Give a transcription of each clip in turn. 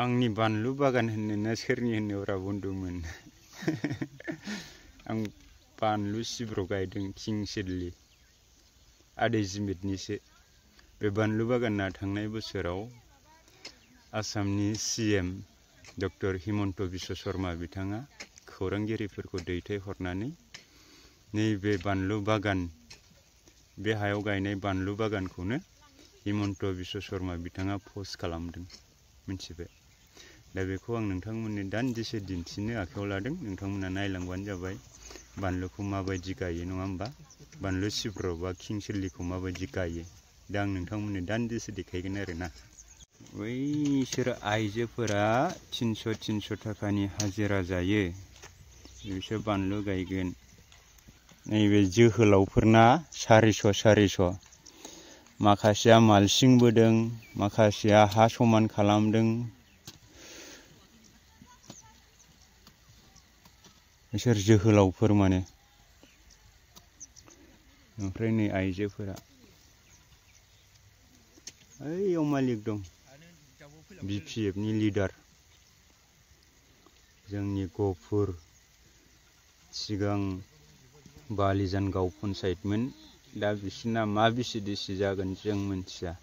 आंनि बानलु बागान होननो सोरनि होननोब्रा बन्दुमोन आं बानलु सिब्र गायदों किं सिडलि आदै जिमितनिसो बे बानलु बागाना थांनाय बोसोराव आसामनि सीएम डक्टर हिमन्त बिश्व शर्मा बिथाङा खौरांगिरिफोरखौ दैथायहरनानै नैबे बानलु बागान बे हायाव गायनाय बानलु बागानखौनो हिमन्त बिश्व शर्मा बिथाङा पस्ट खालामदों मिथिबाय दा बेखौ आं नोंथांमोननो दान्दिसे दिन्थिनो आखायाव लादों नोंथांमोना नायलांबानो जाबाय बानलुखौ माबायदि गायो नङा होमबा बानलु सिब्र बा किं सिडलिखौ माबायदि गायो दा आं नोंथांमोननो दान्दिसे देखायगोन आरोना बैसोर आइजोफोरा 300 थाखानि हाजिरा जायो बिसोर बानलु गायगोन नैबे जोहोलावफोरना 400 माखासेया मालसिं बोदों माखासेया हा समान खालामदों बिसोर जोहोलावफोर माने ओमफ्राय नै आइजोफोरा ओइयाव मालिक दं बिपिएफनि लिडार जोंनि गफुर सिगां बालिजान गाव पन्सायतमोन दा बिसिना मा बिसिदिसि जागोन जों मिथिया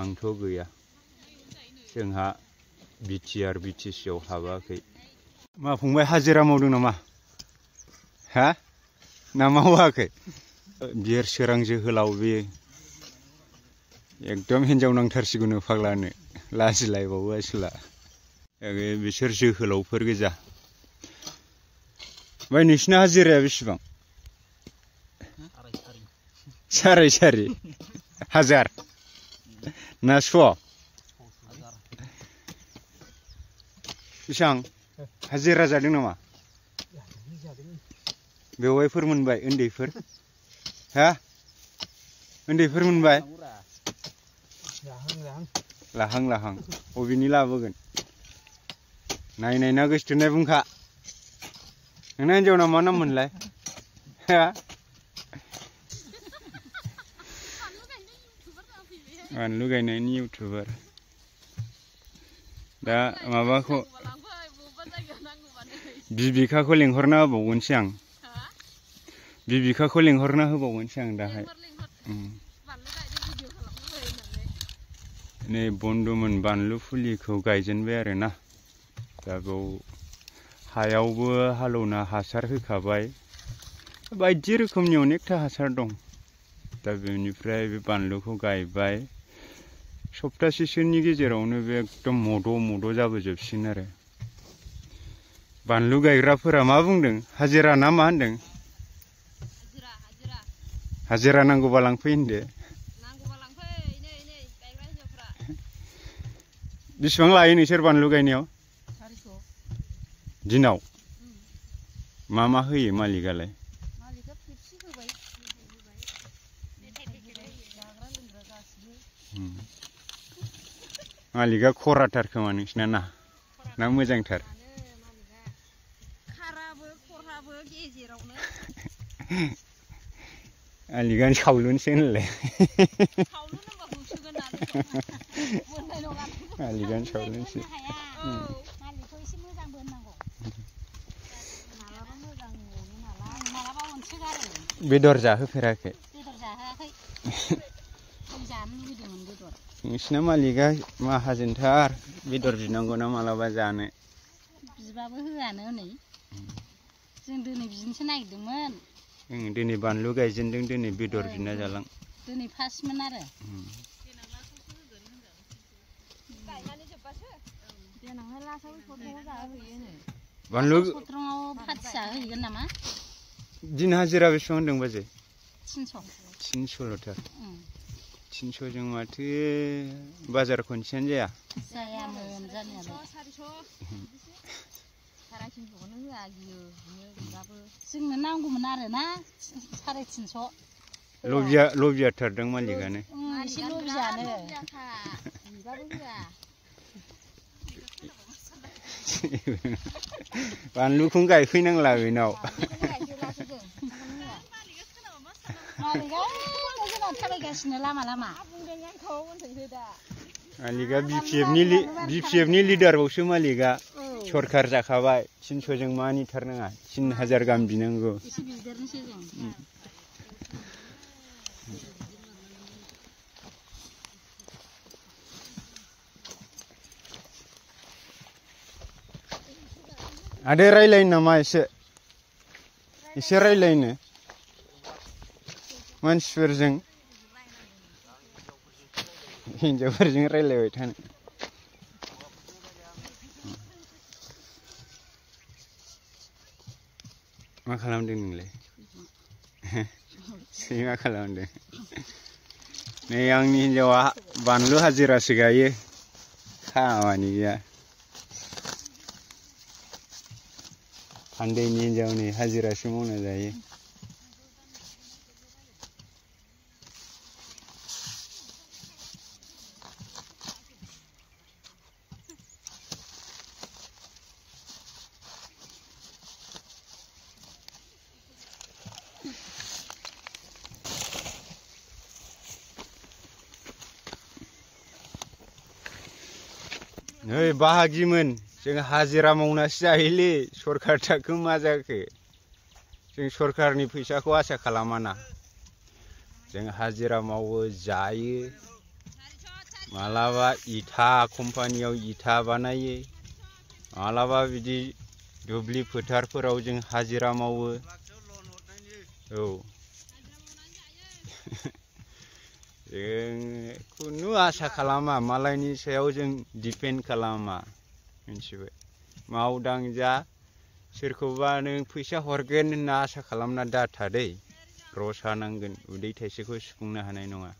आंथ' गैया जोंहा बिटिआर बिटिसिआव हाबाखै मा फंबाय हाजिरा मावदों नामा हा ना मावाखै बिर सोरां जोहोलाव बे एकदम हिन्जाव नांथारसिगौनो फाग्लानो लाजिलायबावो आसोला बिसोर जोहोलावफोर गोजा ओमफ्राय नोंसिना हाजिराया बेसेबां साराय हाजार ना स' बेसेबां हाजिरा जादों नामा बेवाइफोर मोनबाय उन्दैफोर हा उन्दैफोर मोनबाय लाहां बबेनि लाबोगोन नायना गोसथोनाय बुंखा नोंना हिन्जावना मा नाम मोनलाय हा बानलु गायनायनि इउटुबार दा माबाखौ बिबिकाखौ लिंहरना होबावगोनसै आं बिबिकाखौ लिंहरना होबावगोनसै आं दाहाय नै बन्दुमोन बानलु फुलिखौ गायजेनबाय आरोना दा बेयाव हायावबो हालौना हासार होखाबाय बायदि रोखोमनि अनेकथा हासार दं दा बेनिफ्राय बे बानलुखौ गायबाय सप्तासेसोनि गेजेरावनो बे एकदम मद' जाबोजोबसिगोन आरो बानलु गायग्राफोरा मा बुंदों हाजिरा ना मा होनदों हाजिरा नांगौबा लांफै होनदो बेसेबां लायो नोंसोर बानलु गायनायाव दिनाव मा होयो मालिकआलाय मालिकआ खराथार खोमा नोंसिना ना मोजांथार मालिकआनो सावलुनसो होनलाय मालिकआनो सावलुनसो बेदर जाहोफेराखै नोंसिना मालिकआ माहाजोनथार बेदर बिनांगौना मालाबा जानो बिबाबो होआनो नै जों दिनै बिदिनोसो नागिरदोंमोन दिनै बानलु गायजेनदों दिनै बेदर बिना जालां दिनै फार्स्टमोन आरो बानलु सत्रङाव पार्टि जाहैगोन नामा दिन हाजिरा बेसेबां होनदों बाजै 300 ल'थार 300 जों माथो बाजार खनसेयानो जायामोन जानायालाय जोंनो नांगौमोन आरो ना 350 लबियाथारदों मालिकआनो एसे लबियानो बानलुखौनो गायफैनांला बेनाव मालिकआ जोंना थाबायगासिनो लामा मालिका BPF नि लिडारबावसो मालिका सरखार जाखाबाय 300 जों मानिथारनाङा 3000 गाहाम बिनांगौ एसे बिदेरनोसै जों आदे रायलायनो नामा एसे रायलायनो मानसिफोरजों हिनजावफोरजों रायलायबाय थानो मा खालामदों नोंलाय मा खालामदों नै आंनि हिनजावा बानलु हाजिरासो गायो खामानि गैया फान्दैनि हिनजाव नै हाजिरासो मावना जायो नै बाहागिमोन जों हाजिरा मावनासो जायोलै सरखार थाखो मा जाखो जों सरखारनि फैसाखौ आसा खालामाना जों हाजिरा मावो जायो मालाबा इथा कम्पानियाव इथा बानायो मालाबा बिदि दुब्लि फोथारफोराव जों हाजिरा मावो औ जों खुनु आसा खालामा मालायनि सायाव जों डिपेन्ड खालामा मिथिबाय मावदां जा सोरखौबा नों फैसा हरगोन होनना आसा खालामना दाथादै रसा नांगोन उदै थाइसेखौ सुफुंनो हानाय नङा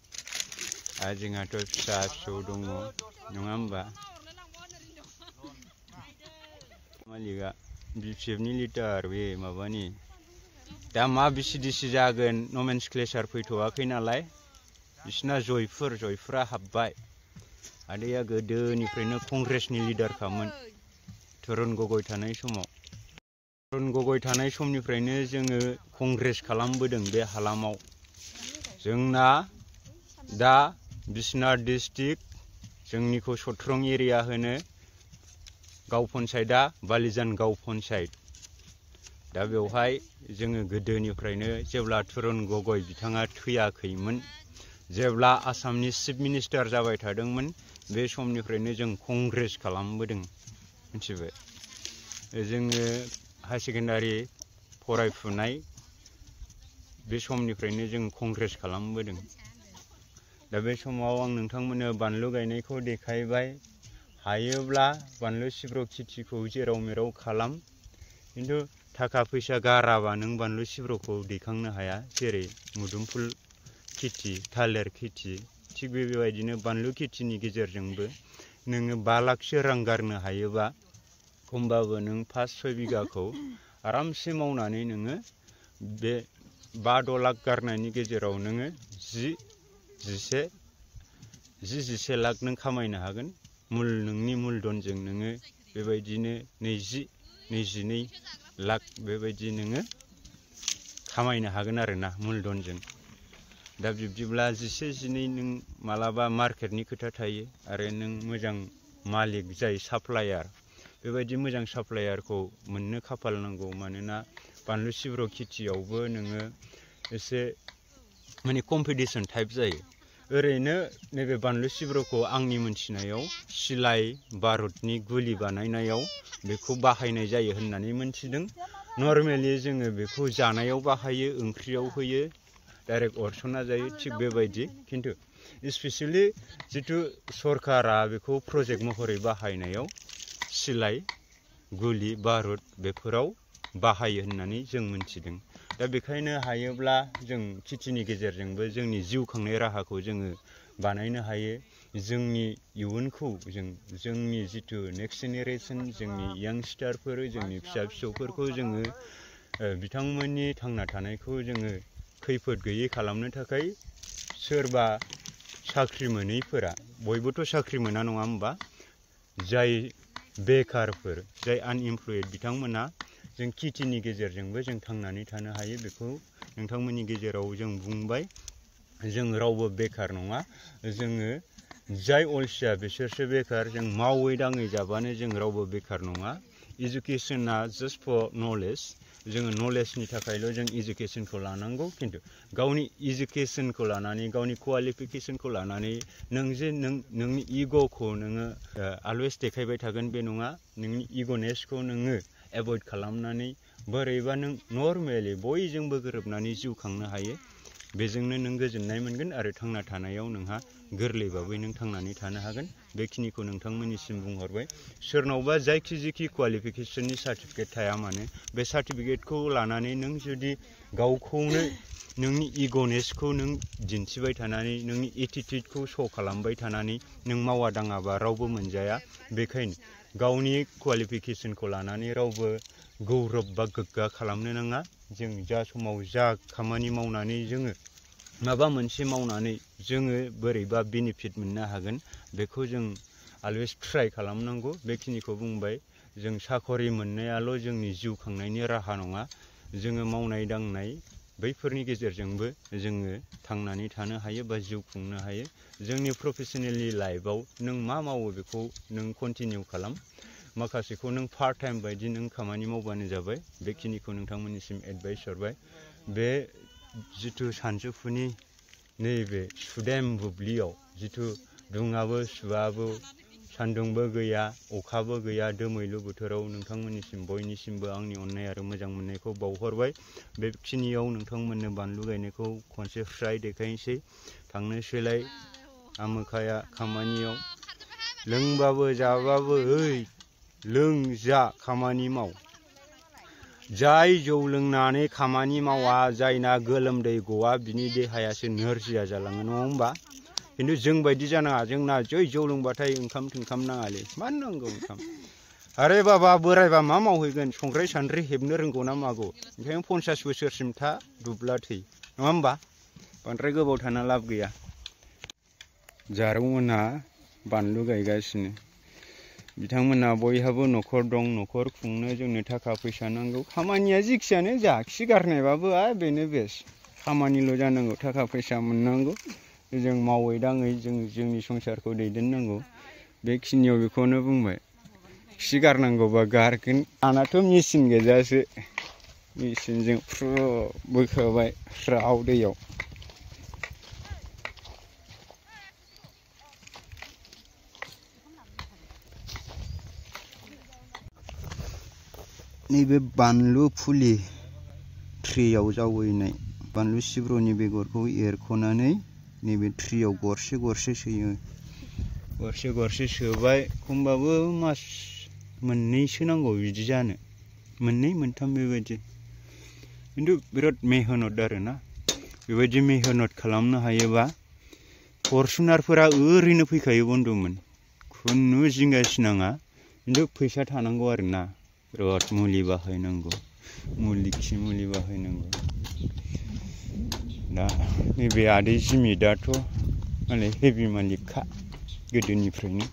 आरो जोंहाथ' फिसा फिसौ दङ नङा होमबा मालिका BPF नि लिडार बे माबानि दा मा बिसिडिसि जागोन नमेनक्लेचार फैथ'वाखै नालाय बिसिना जयफुरा हाबबाय आदैया गोदोनिफ्रायनो कंग्रेसनि लिडारखामोन तरुण गगৈ थानाय समाव तरुण गगৈ थानाय समनिफ्रायनो जोङो कंग्रेस खालामबोदों बे हालामाव जोंना दा बिश्वनाथ डिस्ट्रिक्ट जोंनिखौ सत्रं एरिया होनो गाव पन्चायतआ बालिजान गाव पन्चायत दा बेवहाय जोङो गोदोनिफ्रायनो जेब्ला तरुण गगৈ बिथाङा थैयाखैमोन जेब्ला आसामनि चिफ मिनिस्टार जाबाय थादोंमोन बे समनिफ्रायनो जों कंग्रेस खालामबोदों मिथिबाय जोङो हाई सेकेन्डारि फरायफुनाय बे समनिफ्रायनो जों कंग्रेस खालामबोदों दा बे समाव आं नोंथांमोननो बानलु गायनायखौ देखायबाय हायोब्ला बानलु सिब्र खेथिखौ जेराव मेराव खालाम खिन्थु थाखा फैसा गाराबा नों बानलु सिब्रखौ दैखांनो हाया जेरै मुदुमफुल खेथि थालिर खेथि थिग बेबायदिनो बानलु खेथिनि गेजेरजोंबो नोङो 5 लाखसो रां गारनो हायोबा खमबाबो नों 5-6 बिगाखौ आरामसे मावनानै नोङो बे 5-6 लाख गारनायनि गेजेराव नोङो 10-11 लाख नों खामायनो हागोन नोंनि मुलधनजों नोङो बेबायदिनो 20-22 लाख बेबायदि नोङो खामायनो हागोन आरोना मुलधनजों दा बिब्दिब्ला 11-12 नों मालाबा मार्केटनि खोथा थायो आरो नों मोजां मालिक जाय साप्लायार बेबायदि मोजां साप्लायारखौ मोननो खाफाल नांगौ मानोना बानलु सिब्र खेथियावबो नोङो एसे माने कम्पिटिशन टाइप जायो ओरैनो नैबे बानलु सिब्रखौ आंनि मोनथिनायाव सिलाइ बारुदनि गुलि बानायनायाव बेखौ बाहायनाय जायो होननानै मोनथिदों नर्मेलि जोङो बेखौ जानायाव बाहायो ओंख्रियाव होयो डाइरेक्ट अरसना जायो थिग बेबायदि खिन्थु स्पेसियेलि जितु सरकारा बेखौ प्रजेक्ट महरै बाहायनायाव सिलाइ गुलि बारुद बेफोराव बाहायो होननानै जों मोनथिदों दा बेखायनो हायोब्ला जों खेथिनि गेजेरजोंबो जोंनि जिउ खांनाय राहाखौ जोङो बानायनो हायो जोंनि इयुनखौ जोंनि जितु नेक्स्ट जेनेरेसन जोंनि यांस्टारफोर जोंनि फिसा फिसौफोरखौ जोङो बिथांमोननि थांना थानायखौ जोङो खैफोद गैयै खालामनो थाखाय सोरबा साख्रि मोनैफोरा बयबोथ' साख्रि मोना नङा होमबा जाय बेकारफोर जाय आनइमप्लयेड बिथांमोना जों खेथिनि गेजेरजोंबो जों थांनानै थानो हायो बेखौ नोंथांमोननि गेजेराव जों बुंबाय जों रावबो बेकार नङा जोङो जाय अलसिया बिसोरसो बेकार जों मावै दाङै जाबानो जों रावबो बेकार नङा इडुकेसना जास्ट फर नलेज जोङो नलेजनि थाखायल' जों इडुकेसनखौ लानांगौ खिन्थु गावनि इडुकेसनखौ लानानै गावनि क्वालिफिकेसनखौ लानानै नों जे नोंनि इग'खौ नोङो अलवेज देखायबाय थागोन बे नङा नोंनि इग'नेसखौ नोङो एभयड खालामनानै बोरैबा नों नर्मेलि बयजोंबो गोरोबनानै जिउ खांनो हायो बेजोंनो नों गोजोननाय मोनगोन आरो थांना थानायाव नोंहा गोरलैबाबो नों थांनानै थानो हागोन बेखिनिखौ नोंथांमोननिसिम बुंहरबाय सोरनावबा जायखि क्वालिफिकेसननि सार्टिफिकेट थाया मानो बे सार्टिफिकेटखौ लानानै नों जुदि गावखौनो नोंनि इग'नेसखौ नों दिन्थिबाय थानानै नोंनि एटिटिउडखौ श' खालामबाय थानानै नों मावा दाङाबा रावबो मोनजाया बेखायनो गावनि क्वालिफिकेसनखौ लानानै रावबो गौरब बा गोग्गा खालामनो नाङा जों जा समाव जा खामानि मावनानै जोङो माबा मोनसे मावनानै जोङो बोरैबा बेनिफिट मोननो हागोन बेखौ जों अलवेज ट्राइ खालामनांगौ बेखिनिखौ बुंबाय जों साखरि मोननायाल' जोंनि जिउ खांनायनि राहा नङा जोङो मावनाय दांनाय बैफोरनि गेजेरजोंबो जोङो थांनानै थानो हायो बा जिउ खुंनो हायो जोंनि प्रफेसनेलि लाइफआव नों मा मावो बेखौ नों कन्टिनिउ खालाम माखासेखौ नों पार्ट टाइम बायदि नों खामानि मावबानो जाबाय बेखिनिखौ नोंथांमोननिसिम एडभाइस हरबाय बे जिथु सानजौफुनि नैबे सुदेम बुब्लियाव जिथु दुङाबो सुवाबो सान्दुंबो गैया अखाबो गैया दोमैलु बोथोराव नोंथांमोननिसिम बयनिसिमबो आंनि अननाय आरो मोजां मोननायखौ बावहरबाय बेखिनियाव नोंथांमोननो बानलु गायनायखौ खनसे फ्राय देखायनोसै थांनोसैलाय आमोखाया खामानियाव लोंबाबो जाबाबो ओइ लों जा खामानि माव जाय जौ लोंनानै खामानि मावा जायना गोलोमदै गवा बिनि देहायासो नोरजिया जालाङो नङा होमबा खिन्थु जों बायदि जानाङा जोंना जौ लोंबाथाय ओंखाम थोंखाम नाङालै मानो नांगौ ओंखाम आरे बाबा बोरायबा मा मावहैगोन संग्राय सान्द्रि हेबनो रोंगौ ना मागौ ओंखायनो 50 बोसोरसिम था दुब्ला थै नङा होमबा बांद्राय गोबाव थाना लाब गैया जारौमोनहा बानलु गायगासिनो बिथांमोना बयहाबो न'खर दं न'खर खुंनो जोंनो थाखा फैसा नांगौ खामानिया जेखियानो जा खि गारनायबाबो बेनो बेस्ट खामानिल' जानांगौ थाखा फैसा मोननांगौ जों मावै दाङै जों जोंनि संसारखौ दैदेननांगौ बेखिनियाव बेखौनो बुंबाय खि गारनांगौबा गारगोन आंनाथ' मेचिन गोजासो मेचिनजों फ्रु बोखाबाय फ्राव दैयाव नैबे बानलु फुलि ट्रियाव जावैनाय बानलु सिब्र'नि बेगरखौ एरख'नानै नैबे ट्रियाव गरसे गरसे सोयो गरसे गरसे सोबाय खमबाबो मास मोननैसो नांगौ बिदि जानो मोननै मोनथाम बेबायदि खिन्थु बिराद मेहनत आरोना बेबायदि मेहनत खालामनो हायोबा फरसुनारफोरा ओरैनो फैखायो बन्द'मोन खुनु जिंगासिनाङा खिन्थु फैसा थानांगौ आरोना बिराद मुलि बाहायनांगौ खि मुलि बाहायनांगौ दा नैबे आदै जिमिदाथ' मालाय हेभि मालिकखा गोदोनिफ्रायनो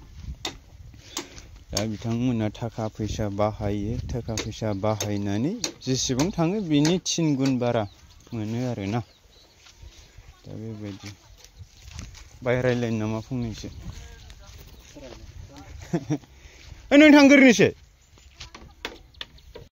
दा बिथांमोना थाखा फैसा बाहायो थाखा फैसा बाहायनानै जेसेबां थाङो बिनि 3 गुन बारा मोनो आरोना दा बेबायदि बायरायलायनो नामा फंनैसो नों थांग्रोनोसै